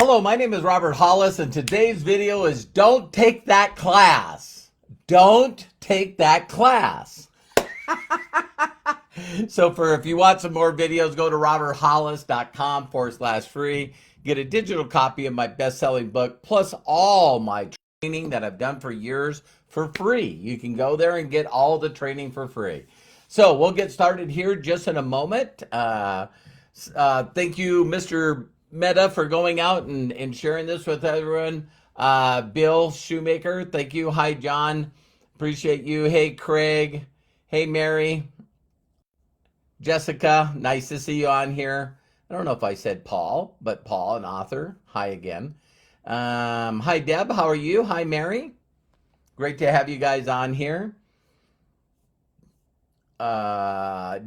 Hello, my name is Robert Hollis, and today's video is don't take that class. Don't take that class. So if you want some more videos, go to roberthollis.com/free. Get a digital copy of my best-selling book, plus all my training that I've done for years for free. You can go there and get all the training for free. So we'll get started here just in a moment. Thank you, Mr. Meta, for going out and sharing this with everyone. Bill Shoemaker, thank you. Hi, John. Appreciate you. Hey, Craig. Hey, Mary. Jessica, nice to see you on here. I don't know if I said Paul, but Paul, an author. Hi again. Hi, Deb. How are you? Hi, Mary. Great to have you guys on here.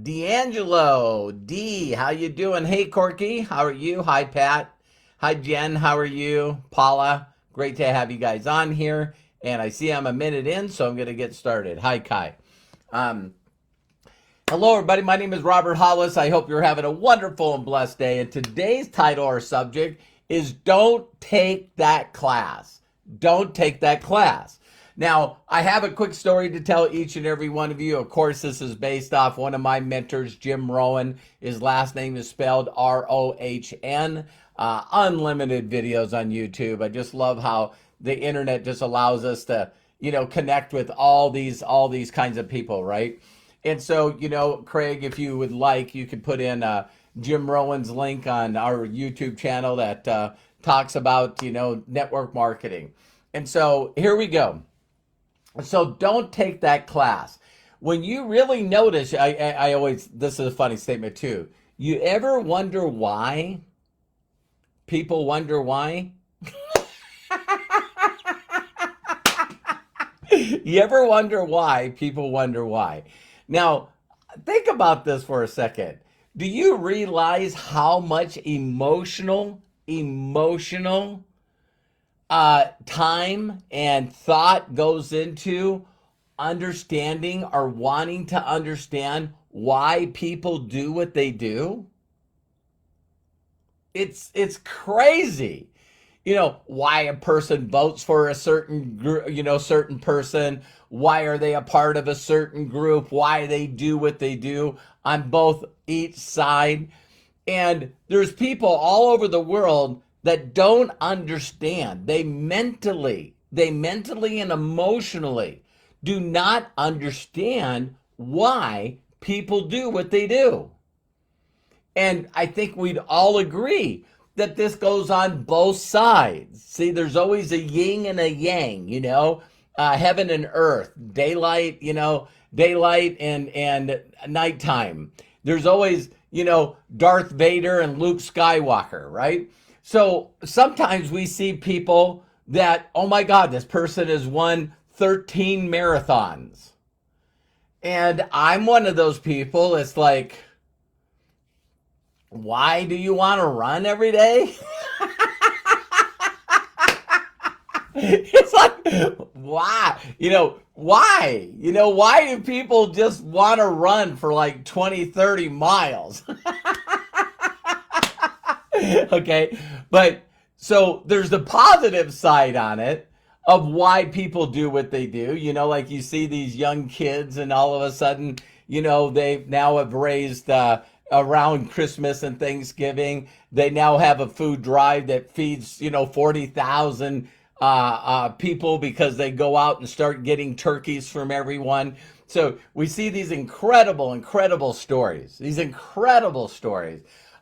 D'Angelo, D, how you doing? Hey, Corky, how are you? Hi, Pat. Hi, Jen, how are you? Paula, great to have you guys on here. And I see I'm a minute in, so I'm going to get started. Hi, Kai. Hello, everybody. My name is Robert Hollis. I hope you're having a wonderful and blessed day. And today's title or subject is Don't Take That Class. Don't take that class. Now, I have a quick story to tell each and every one of you. Of course, this is based off one of my mentors, Jim Rohn. His last name is spelled R-O-H-N. Unlimited videos on YouTube. I just love how the internet just allows us to, connect with all these kinds of people, right? And so, Craig, if you would like, you could put in Jim Rowan's link on our YouTube channel that talks about, network marketing. And so here we go. So don't take that class. When you really notice, I always, this is a funny statement too. You ever wonder why people wonder why? You ever wonder why people wonder why? Now, think about this for a second. Do you realize how much emotional time and thought goes into understanding or wanting to understand why people do what they do? It's crazy. Why a person votes for a certain certain person, why are they a part of a certain group, why they do what they do on each side. And there's people all over the world that don't understand. They mentally and emotionally do not understand why people do what they do. And I think we'd all agree that this goes on both sides. See, there's always a yin and a yang, heaven and earth, daylight, daylight and nighttime. There's always, Darth Vader and Luke Skywalker, right? So sometimes we see people that, oh my God, this person has won 13 marathons. And I'm one of those people. It's like, why do you want to run every day? It's like, why? Why? Why do people just want to run for like 20, 30 miles? Okay, but so there's the positive side on it of why people do what they do. Like you see these young kids and all of a sudden, they now have raised around Christmas and Thanksgiving. They now have a food drive that feeds, 40,000 people because they go out and start getting turkeys from everyone. So we see these incredible stories,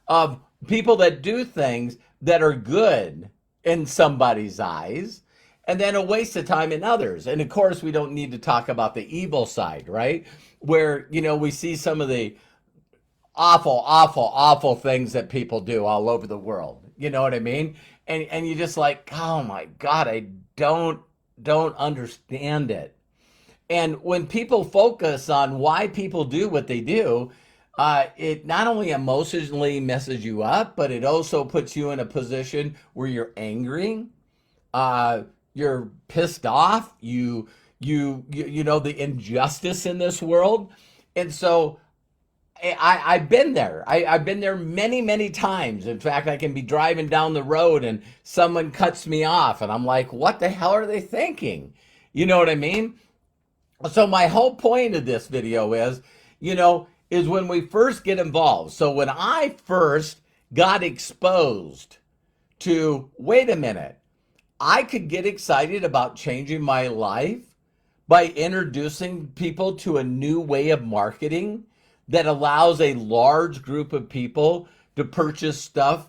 of people that do things that are good in somebody's eyes and then a waste of time in others. And of course, we don't need to talk about the evil side, right? Where, we see some of the awful things that people do all over the world. You know what I mean? And you're just like, oh my God, I don't understand it. And when people focus on why people do what they do, it not only emotionally messes you up, but it also puts you in a position where you're angry, you're pissed off, you know the injustice in this world. And so I've been there. I've been there many, many times. In fact, I can be driving down the road and someone cuts me off, and I'm like, what the hell are they thinking? You know what I mean? So my whole point of this video is when we first get involved. So when I first got exposed to, wait a minute, I could get excited about changing my life by introducing people to a new way of marketing that allows a large group of people to purchase stuff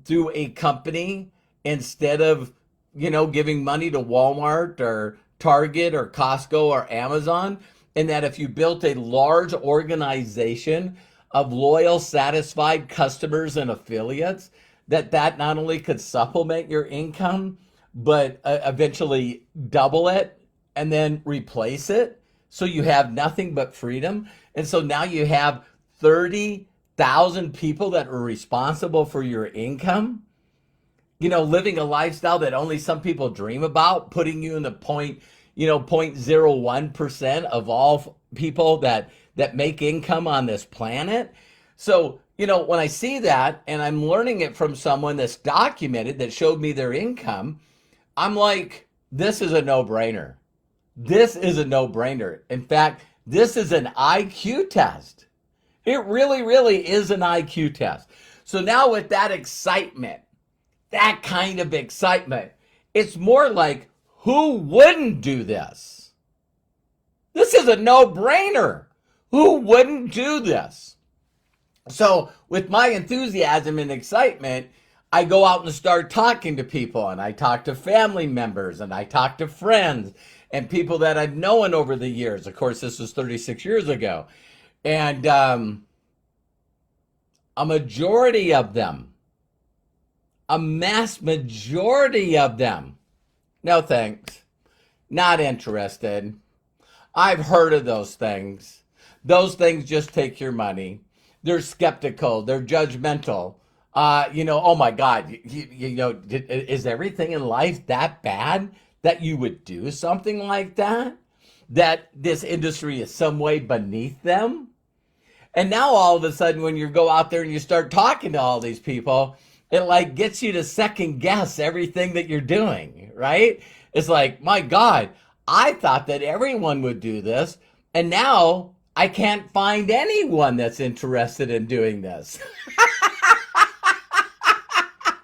through a company instead of, giving money to Walmart or Target or Costco or Amazon. And that if you built a large organization of loyal, satisfied customers and affiliates, that not only could supplement your income, but eventually double it and then replace it. So you have nothing but freedom. And so now you have 30,000 people that are responsible for your income, living a lifestyle that only some people dream about, putting you in the 0.01% of all people that make income on this planet. So, when I see that and I'm learning it from someone that's documented, that showed me their income, I'm like, this is a no-brainer. This is a no-brainer. In fact, this is an IQ test. It really, really is an IQ test. So now with that excitement, that kind of excitement, it's more like, who wouldn't do this? This is a no-brainer. Who wouldn't do this? So with my enthusiasm and excitement, I go out and start talking to people, and I talk to family members, and I talk to friends and people that I've known over the years. Of course, this was 36 years ago. And a majority of them, a mass majority of them, no thanks, not interested. I've heard of those things. Those things just take your money. They're skeptical. They're judgmental. Oh my God, is everything in life that bad that you would do something like that? That this industry is some way beneath them? And now all of a sudden, when you go out there and you start talking to all these people, it like gets you to second guess everything that you're doing, right? It's like, my God, I thought that everyone would do this, and now I can't find anyone that's interested in doing this.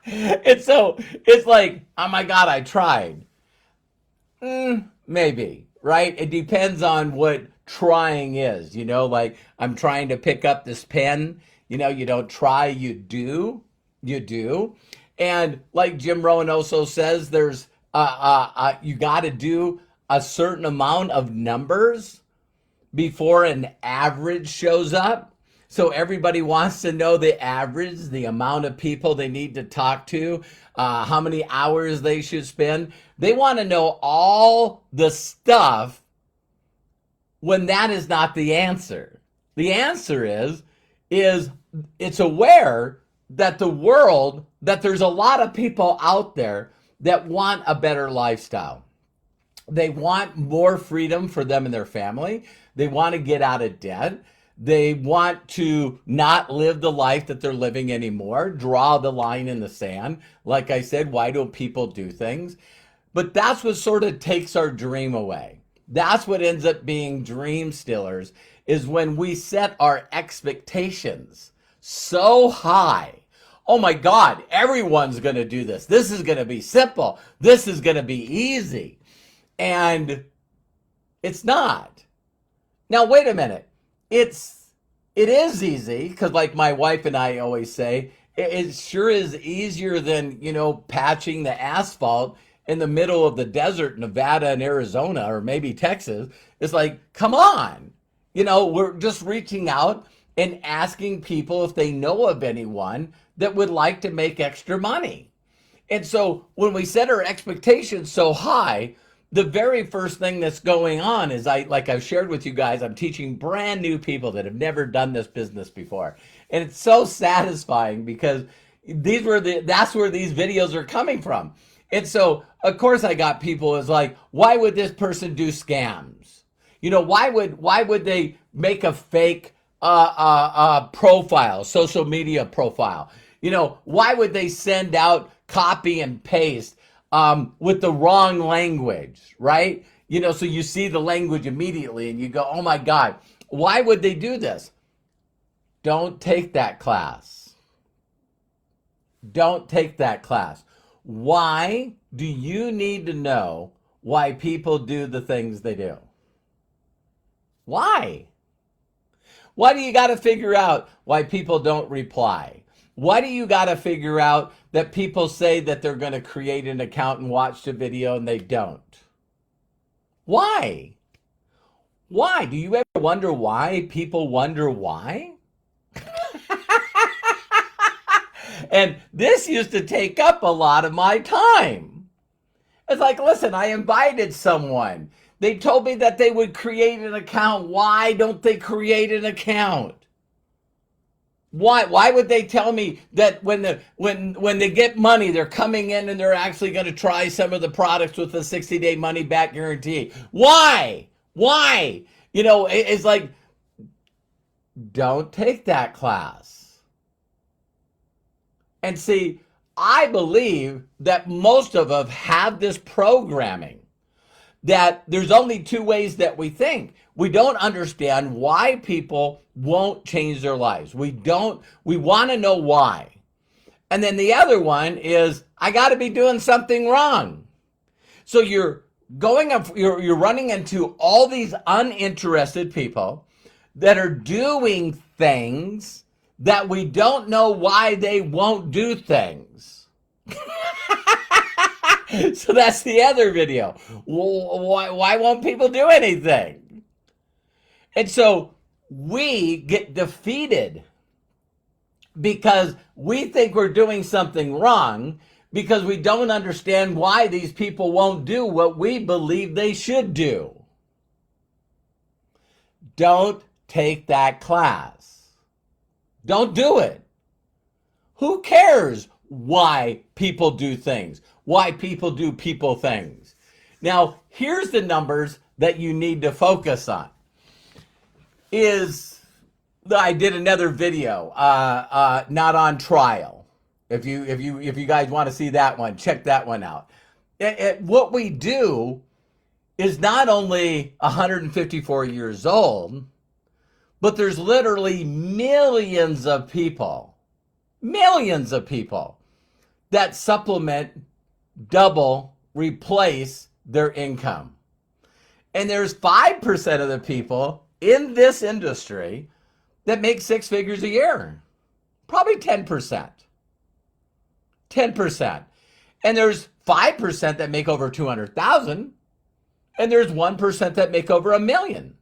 And so it's like, oh my God, I tried. Maybe, right? It depends on what trying is, like I'm trying to pick up this pen. You don't try, you do. You do. And like Jim Rohn also says, there's you got to do a certain amount of numbers before an average shows up. So everybody wants to know the average, the amount of people they need to talk to, how many hours they should spend. They want to know all the stuff when that is not the answer. The answer is it's aware that that there's a lot of people out there that want a better lifestyle. They want more freedom for them and their family. They want to get out of debt. They want to not live the life that they're living anymore, draw the line in the sand. Like I said, why don't people do things? But that's what sort of takes our dream away. That's what ends up being dream stillers, is when we set our expectations so high. Oh my God, everyone's going to do this. This is going to be simple. This is going to be easy. And it's not. Now, wait a minute. It is easy, because like my wife and I always say, it sure is easier than, patching the asphalt in the middle of the desert, Nevada and Arizona, or maybe Texas. It's like, come on. We're just reaching out and asking people if they know of anyone that would like to make extra money. And so when we set our expectations so high, the very first thing that's going on is, like I've shared with you guys, I'm teaching brand new people that have never done this business before. And it's so satisfying, because that's where these videos are coming from. And so, of course, I got people is like, why would this person do scams? Why would they make a fake profile, social media profile? Why would they send out copy and paste with the wrong language, right? So you see the language immediately and you go, oh my God, why would they do this? Don't take that class. Don't take that class. Why do you need to know why people do the things they do? Why? Why do you got to figure out why people don't reply? Why do you got to figure out that people say that they're going to create an account and watch the video and they don't? Why? Why? Do you ever wonder why people wonder why? And this used to take up a lot of my time. It's like, listen, I invited someone. They told me that they would create an account. Why don't they create an account? Why would they tell me that when they get money, they're coming in and they're actually going to try some of the products with a 60-day money back guarantee? Why? It's like, don't take that class. And see, I believe that most of us have this programming that there's only two ways that we think. We don't understand why people won't change their lives. We want to know why. And then the other one is, I got to be doing something wrong. So you're running into all these uninterested people that are doing things that we don't know why they won't do things. So that's the other video. Why won't people do anything? And so we get defeated because we think we're doing something wrong because we don't understand why these people won't do what we believe they should do. Don't take that class. Don't do it. Who cares why people do things? Why people do people things? Now, here's the numbers that you need to focus on. I did another video, not on trial. If you guys want to see that one, check that one out. What we do is not only 154 years old, but there's literally millions of people that supplement, double, replace their income. And there's 5% of the people in this industry that make six figures a year. Probably 10%. 10%. And there's 5% that make over 200,000, and there's 1% that make over $1 million.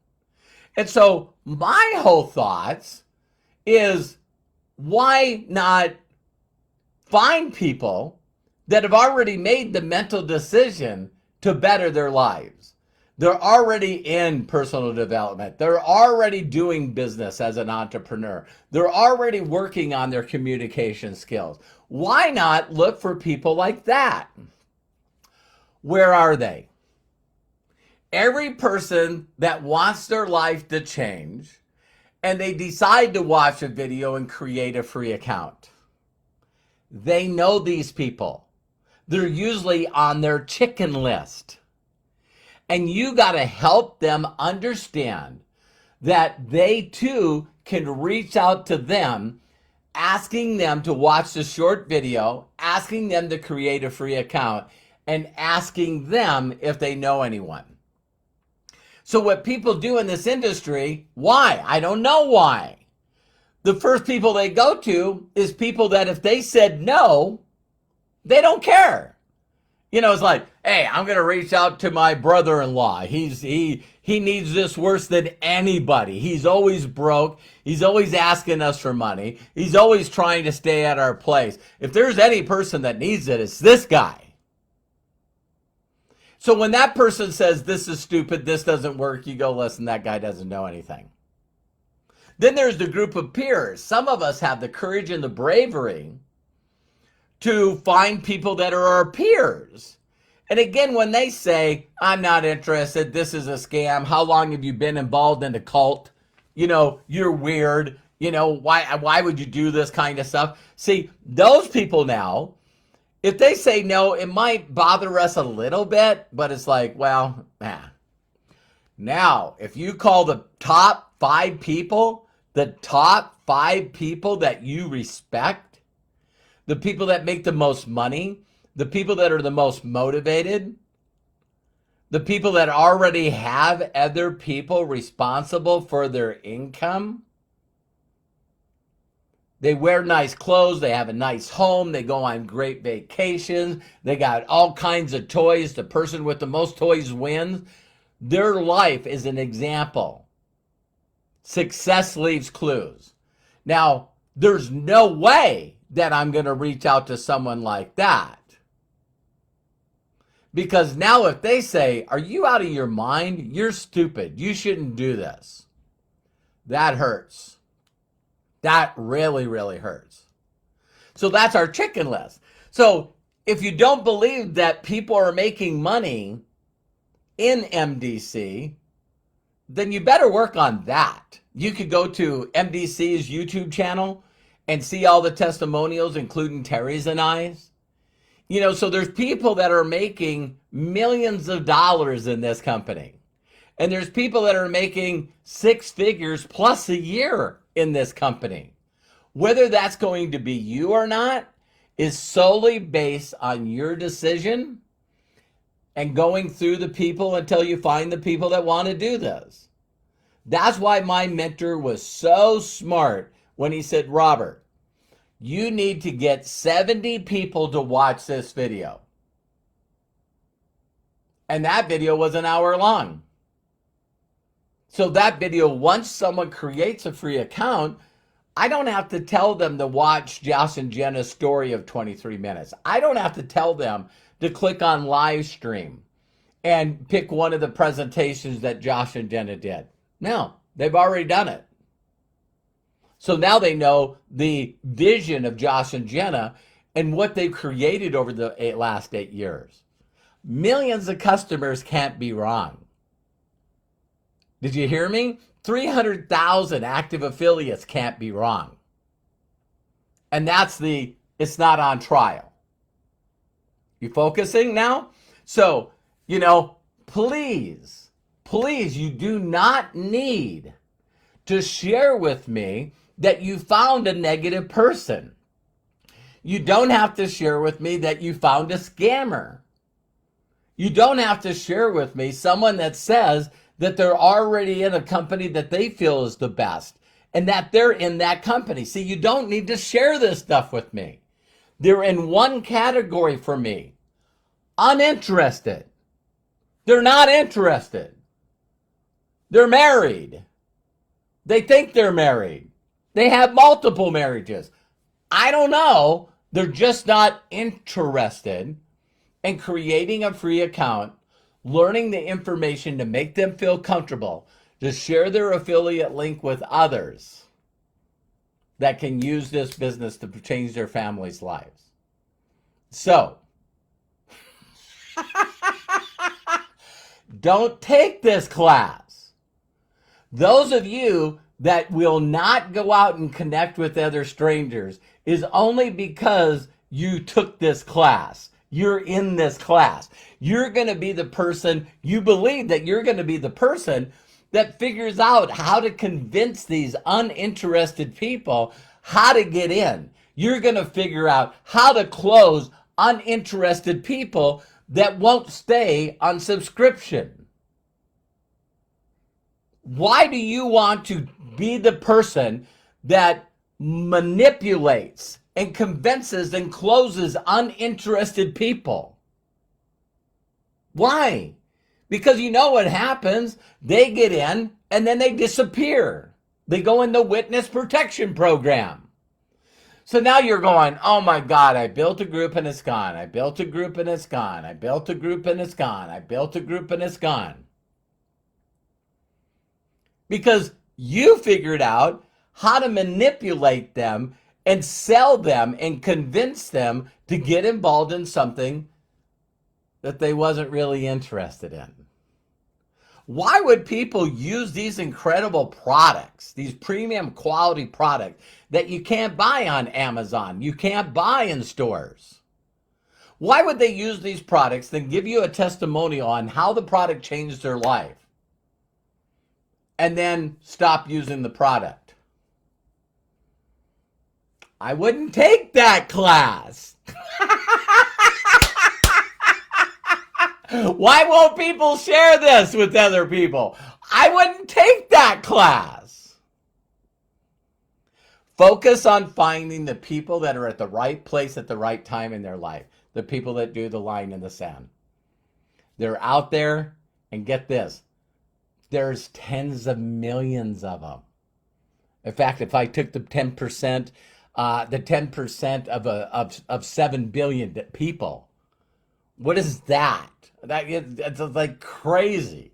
And so my whole thoughts is, why not find people that have already made the mental decision to better their lives? They're already in personal development. They're already doing business as an entrepreneur. They're already working on their communication skills. Why not look for people like that? Where are they? Every person that wants their life to change and they decide to watch a video and create a free account, they know these people. They're usually on their chicken list. And you got to help them understand that they too can reach out to them, asking them to watch the short video, asking them to create a free account, and asking them if they know anyone. So what people do in this industry, why? I don't know why. The first people they go to is people that if they said no, they don't care. It's like, hey, I'm going to reach out to my brother-in-law. He needs this worse than anybody. He's always broke. He's always asking us for money. He's always trying to stay at our place. If there's any person that needs it, it's this guy. So when that person says, this is stupid, this doesn't work, you go, listen, that guy doesn't know anything. Then there's the group of peers. Some of us have the courage and the bravery to find people that are our peers. And again, when they say, I'm not interested, this is a scam, how long have you been involved in a cult? you're weird. Why would you do this kind of stuff? See, those people now, if they say no, it might bother us a little bit, but it's like, well, Now, if you call the top 5 people that you respect, the people that make the most money, the people that are the most motivated, the people that already have other people responsible for their income, they wear nice clothes, they have a nice home, they go on great vacations, they got all kinds of toys, the person with the most toys wins. Their life is an example. Success leaves clues. Now, there's no way that I'm going to reach out to someone like that. Because now if they say, are you out of your mind? You're stupid. You shouldn't do this. That hurts. That really, really hurts. So that's our chicken list. So if you don't believe that people are making money in MDC, then you better work on that. You could go to MDC's YouTube channel and see all the testimonials, including Terry's and I's. So there's people that are making millions of dollars in this company. And there's people that are making 6 figures plus a year in this company. Whether that's going to be you or not is solely based on your decision and going through the people until you find the people that want to do this. That's why my mentor was so smart when he said, Robert, you need to get 70 people to watch this video. And that video was an hour long. So that video, once someone creates a free account, I don't have to tell them to watch Josh and Jenna's story of 23 minutes. I don't have to tell them to click on live stream and pick one of the presentations that Josh and Jenna did. No, they've already done it. So now they know the vision of Josh and Jenna and what they've created over the last 8 years. Millions of customers can't be wrong. Did you hear me? 300,000 active affiliates can't be wrong. And it's not on trial. You focusing now? So, please, you do not need to share with me that you found a negative person. You don't have to share with me that you found a scammer. You don't have to share with me someone that says that they're already in a company that they feel is the best and that they're in that company. See, you don't need to share this stuff with me. They're in one category for me. Uninterested. They're not interested. They're married. They think they're married. They have multiple marriages. I don't know. They're just not interested in creating a free account, learning the information to make them feel comfortable to share their affiliate link with others that can use this business to change their families' lives. So, don't take this class. Those of you that will not go out and connect with other strangers is only because you took this class. You're in this class. You're going to be the person, you believe that you're going to be the person that figures out how to convince these uninterested people how to get in. You're going to figure out how to close uninterested people that won't stay on subscription. Why do you want to be the person that manipulates and convinces and closes uninterested people? Why? Because you know what happens. They get in and then they disappear. They go in the witness protection program. So now you're going, oh my God, I built a group and it's gone. I built a group and it's gone. I built a group and it's gone. I built a group and it's gone. Because you figured out how to manipulate them and sell them and convince them to get involved in something that they wasn't really interested in. Why would people use these incredible products, these premium quality products that you can't buy on Amazon, you can't buy in stores? Why would they use these products, then give you a testimonial on how the product changed their life, and then stop using the product? I wouldn't take that class. Why won't people share this with other people? I wouldn't take that class. Focus on finding the people that are at the right place at the right time in their life. The people that do the line in the sand. They're out there, and get this, there's tens of millions of them. In fact, if I took the 10%, of 7 billion people, what is that? It's like crazy.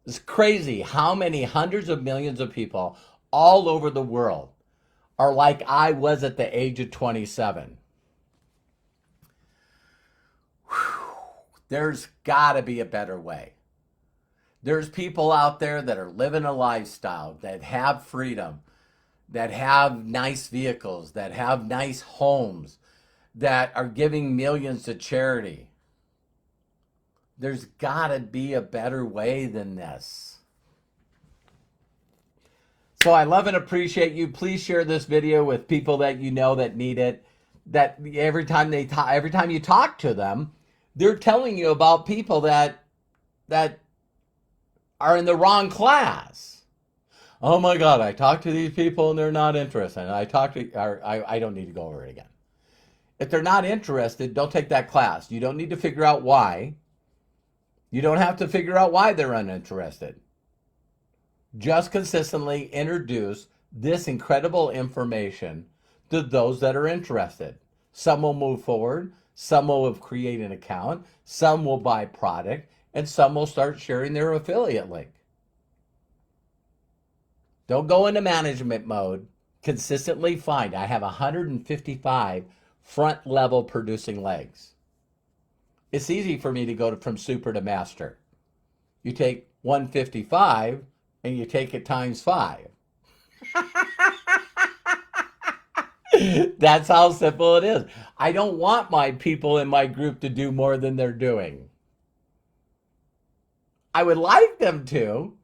It's crazy how many hundreds of millions of people all over the world are like I was at the age of 27. There's got to be a better way. There's people out there that are living a lifestyle, that have freedom, that have nice vehicles, that have nice homes, that are giving millions to charity. There's got to be a better way than this. So I love and appreciate you. Please share this video with people that you know that need it. That every time you talk to them, they're telling you about people that are in the wrong class. Oh my God, I talked to these people and they're not interested. I don't need to go over it again. If they're not interested, don't take that class. You don't need to figure out why. You don't have to figure out why they're uninterested. Just consistently introduce this incredible information to those that are interested. Some will move forward, some will create an account, some will buy product, and some will start sharing their affiliate link. Don't go into management mode. Consistently find. I have 155 front level producing legs. It's easy for me to go from super to master. You take 155 and you take it times 5. That's how simple it is. I don't want my people in my group to do more than they're doing. I would like them to,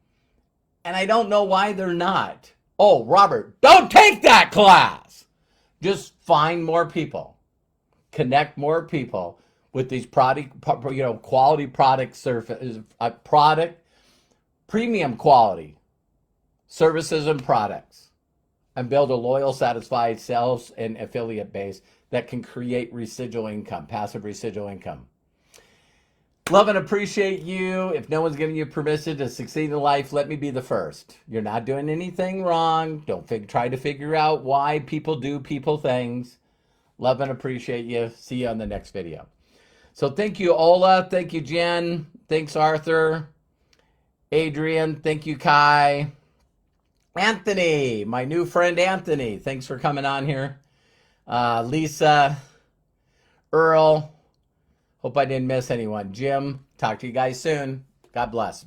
and I don't know why they're not. Oh, Robert, don't take that class. Just find more people. Connect more people with these quality product services, premium quality services and products, and build a loyal, satisfied sales and affiliate base that can create residual income, passive residual income. Love and appreciate you. If no one's giving you permission to succeed in life, let me be the first. You're not doing anything wrong. Don't try to figure out why people do things. Love and appreciate you. See you on the next video. So thank you, Ola. Thank you, Jen. Thanks, Arthur. Adrian. Thank you, Kai. Anthony, my new friend Anthony. Thanks for coming on here. Lisa. Earl. Hope I didn't miss anyone. Jim, talk to you guys soon. God bless.